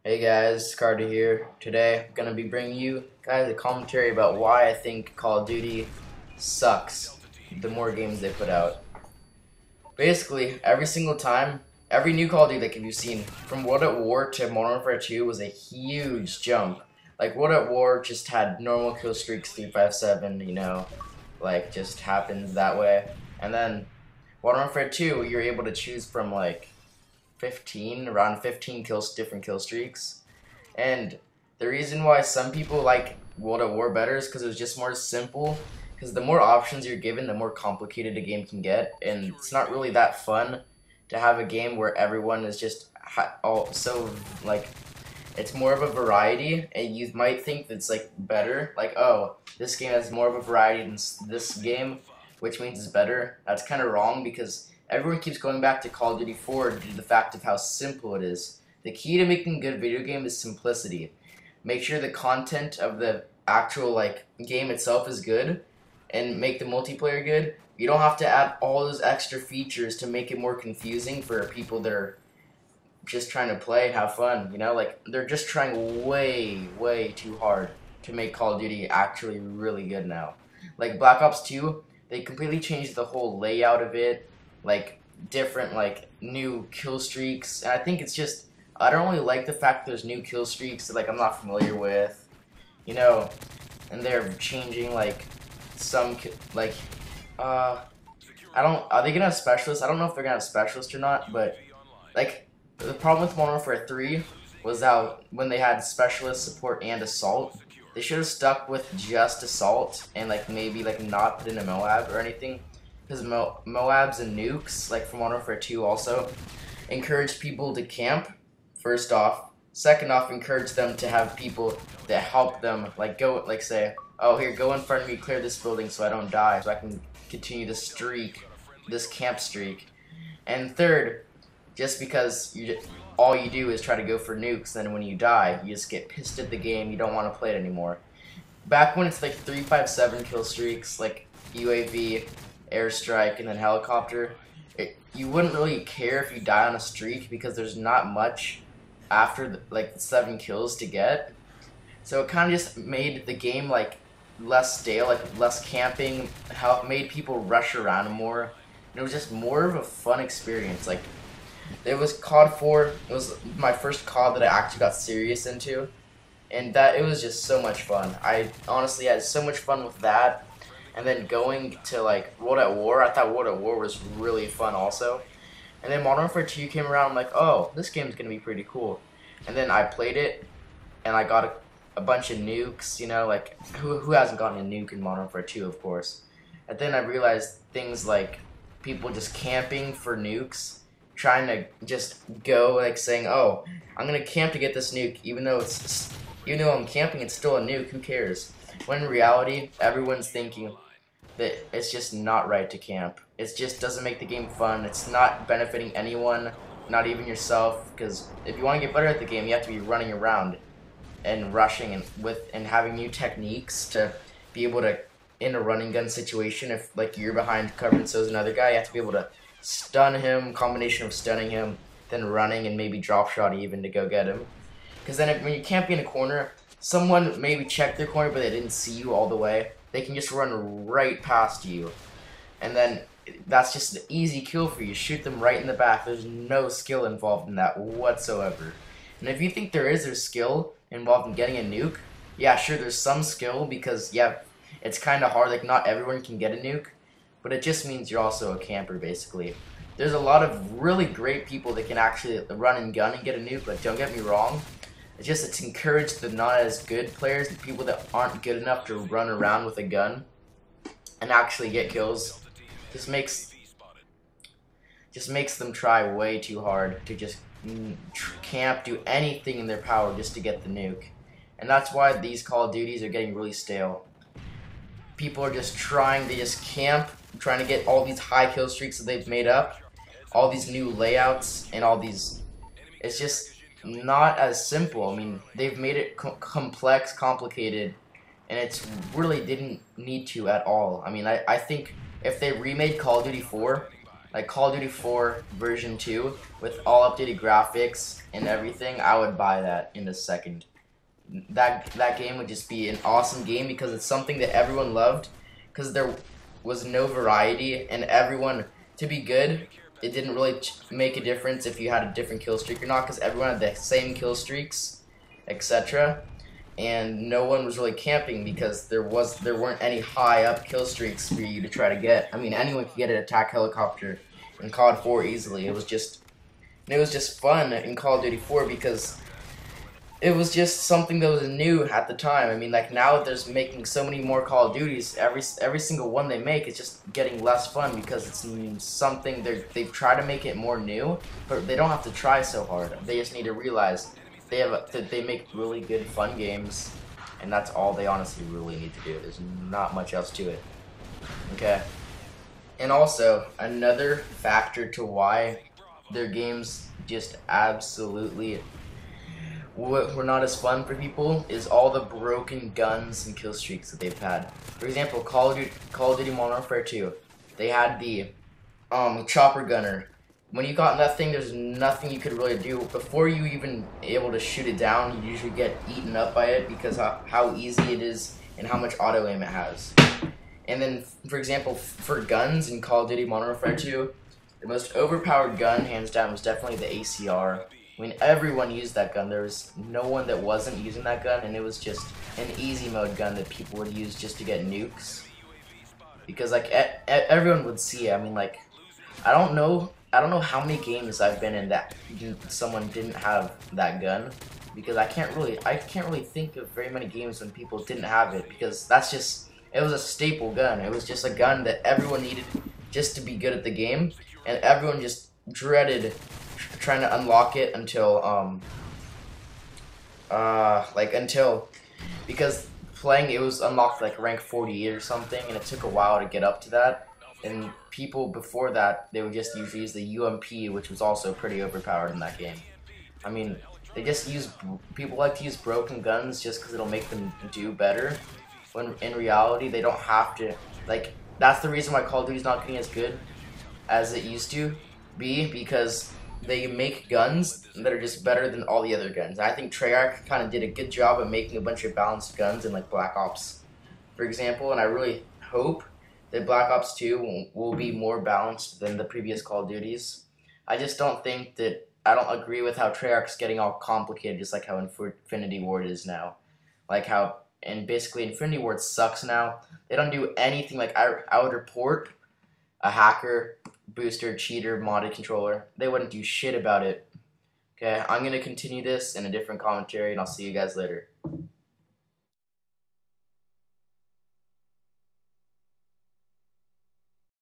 Hey guys, Carter here. Today I'm gonna be bringing you guys a commentary about why I think Call of Duty sucks the more games they put out. Basically, every single time, every new Call of Duty that can be seen, from World at War to Modern Warfare 2 was a huge jump. Like World at War just had normal kill streaks 357, like just happens that way. And then Modern Warfare 2, you're able to choose from like 15, around 15 kills, different kill streaks. And the reason why some people like World at War better is because it was just more simple. Because the more options you're given, the more complicated a game can get, and it's not really that fun to have a game where everyone is just all so like. It's more of a variety, and you might think that's like better. Like, oh, this game has more of a variety than this game, which means it's better. That's kind of wrong because everyone keeps going back to Call of Duty 4 due to the fact of how simple it is. The key to making a good video game is simplicity. Make sure the content of the actual like game itself is good and make the multiplayer good. You don't have to add all those extra features to make it more confusing for people that are just trying to play and have fun, like they're just trying way too hard to make Call of Duty actually really good now. Like Black Ops 2, they completely changed the whole layout of it, like different like new kill streaks. And I think it's just I don't really like the fact there's new kill streaks that like I'm not familiar with, you know, and they're changing like some like I don't are they gonna have specialists? I don't know if they're gonna have specialists or not, but like the problem with Modern Warfare 3 was that when they had specialist, support, and assault, they should have stuck with just assault and like maybe like not put in a Moab or anything, because Moabs and nukes like from Modern Warfare 2 also encourage people to camp. First off, second off, encourage them to have people that help them like go like say, oh here, go in front of me, clear this building so I don't die, so I can continue this streak, this camp streak. And third, just because all you do is try to go for nukes, then when you die, you just get pissed at the game. You don't want to play it anymore. Back when it's like 357 kill streaks, like UAV, airstrike, and then helicopter, you wouldn't really care if you die on a streak because there's not much after like 7 kills to get. So it kind of just made the game like less stale, like less camping. How it made people rush around more. And it was just more of a fun experience. Like it was COD 4. It was my first COD that I actually got serious into, and that it was just so much fun. I honestly had so much fun with that, and then going to like World at War. I thought World at War was really fun also, and then Modern Warfare 2 came around. I'm like, oh, this game's gonna be pretty cool, and then I played it, and I got a bunch of nukes. Like who hasn't gotten a nuke in Modern Warfare 2, of course. And then I realized things like people just camping for nukes, trying to just go like saying, "Oh, I'm gonna camp to get this nuke," even though I'm camping, it's still a nuke. Who cares? When in reality, everyone's thinking that it's just not right to camp. It just doesn't make the game fun. It's not benefiting anyone, not even yourself. Because if you want to get better at the game, you have to be running around and rushing and having new techniques to be able to in a running gun situation. If like you're behind cover and so is another guy, you have to be able to stun him, combination of stunning him, then running and maybe drop shot even to go get him. Because then when you can't be in a corner, someone maybe checked their corner but they didn't see you all the way. They can just run right past you. And then that's just an easy kill for you. Shoot them right in the back. There's no skill involved in that whatsoever. And if you think there's skill involved in getting a nuke, yeah, sure, there's some skill because, yeah, it's kind of hard. Like, not everyone can get a nuke, but it just means you're also a camper, basically. There's a lot of really great people that can actually run and gun and get a nuke, but don't get me wrong. It's encouraged the not as good players, the people that aren't good enough to run around with a gun and actually get kills. Just makes them try way too hard to just camp, do anything in their power just to get the nuke. And that's why these Call of Duties are getting really stale. People are just trying to just camp, trying to get all these high kill streaks that they've made up, all these new layouts, and all these. It's just not as simple. I mean, they've made it complex, complicated, and it's really didn't need to at all. I mean, I think if they remade Call of Duty 4, like Call of Duty 4 version 2 with all updated graphics and everything, I would buy that in a second. That game would just be an awesome game because it's something that everyone loved because there was no variety and everyone, to be good, it didn't really make a difference if you had a different kill streak or not because everyone had the same kill streaks, etc. And no one was really camping because there weren't any high up kill streaks for you to try to get. I mean, anyone could get an attack helicopter in COD 4 easily. It was just fun in Call of Duty 4 because it was just something that was new at the time. I mean, like now there's making so many more Call of Duties. Every single one they make is just getting less fun because it's something they've tried to make it more new, but they don't have to try so hard. They just need to realize they make really good fun games, and that's all they honestly really need to do. There's not much else to it. Okay. And also another factor to why their games just absolutely were not as fun for people is all the broken guns and kill streaks that they've had. For example, Call of Duty Modern Warfare 2, they had the chopper gunner. When you got that thing, there's nothing you could really do. Before you even able to shoot it down, you usually get eaten up by it because how easy it is and how much auto aim it has. And then, for example, for guns in Call of Duty Modern Warfare 2, the most overpowered gun, hands down, was definitely the ACR. I mean, everyone used that gun. There was no one that wasn't using that gun, and it was just an easy mode gun that people would use just to get nukes. Because, like, everyone would see it. I mean, like, I don't know how many games I've been in that someone didn't have that gun, because I can't really think of very many games when people didn't have it, because it was a staple gun. It was just a gun that everyone needed just to be good at the game, and everyone just dreaded trying to unlock it until because playing it was unlocked like rank 48 or something, and it took a while to get up to that. And people before that, they would just usually use the UMP, which was also pretty overpowered in that game. I mean, people like to use broken guns just because it'll make them do better, when in reality they don't have to. Like, that's the reason why Call of Duty's not getting as good as it used to be, because they make guns that are just better than all the other guns. I think Treyarch kind of did a good job of making a bunch of balanced guns in like Black Ops, for example, and I really hope that Black Ops 2 will be more balanced than the previous Call of Duties. I just don't think that, I don't agree with how Treyarch's getting all complicated, just like how Infinity Ward is now. Like how, and basically Infinity Ward sucks now. They don't do anything. Like I would report a hacker, booster, cheater, modded controller. They wouldn't do shit about it. Okay, I'm going to continue this in a different commentary, and I'll see you guys later.